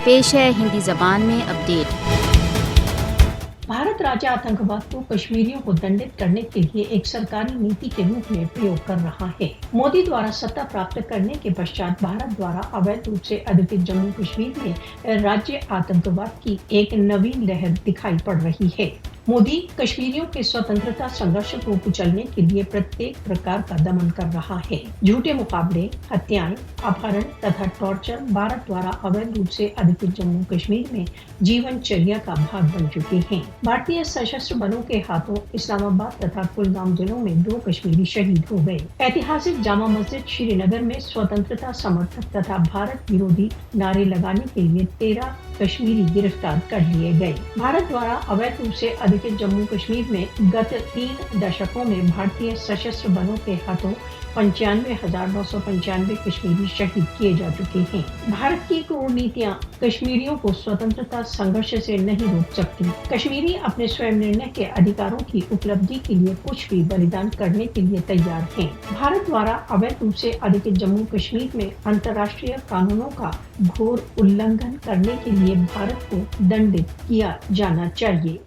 पेश है हिंदी जबान में अपडेट। भारत राज्य आतंकवाद को कश्मीरियों को दंडित करने के लिए एक सरकारी नीति के रूप में प्रयोग कर रहा है। मोदी द्वारा सत्ता प्राप्त करने के पश्चात भारत द्वारा अवैध रूप से अधिकृत जम्मू कश्मीर में राज्य आतंकवाद की एक नवीन लहर दिखाई पड़ रही है। मोदी कश्मीरियों के स्वतंत्रता संघर्ष को कुचलने के लिए प्रत्येक प्रकार का दमन कर रहा है। झूठे मुकाबले, हत्याएं, अपहरण तथा टॉर्चर भारत द्वारा अवैध रूप से अधिकृत जम्मू कश्मीर में जीवनचर्या का भाग बन चुके हैं। भारतीय सशस्त्र बलों के हाथों इस्लामाबाद तथा कुलगाम जिलों में 2 कश्मीरी शहीद हो गए। ऐतिहासिक जामा मस्जिद श्रीनगर में स्वतंत्रता समर्थक तथा भारत विरोधी नारे लगाने के लिए 13 कश्मीरी गिरफ्तार कर लिए गए। भारत द्वारा अवैध रूप से अधिकृत जम्मू कश्मीर में गत 3 दशकों में भारतीय सशस्त्र बलों के हाथों 95,995 कश्मीरी शहीद किए जा चुके हैं। भारत की कूटनीतियां कश्मीरियों को स्वतंत्रता संघर्ष से नहीं रोक सकती। कश्मीरी अपने स्वयं निर्णय के अधिकारों की उपलब्धि के लिए कुछ भी बलिदान करने के लिए तैयार हैं। भारत द्वारा अवैध रूप से अधिकृत जम्मू कश्मीर में अंतर्राष्ट्रीय कानूनों का घोर उल्लंघन करने के लिए भारत को दंडित किया जाना चाहिए।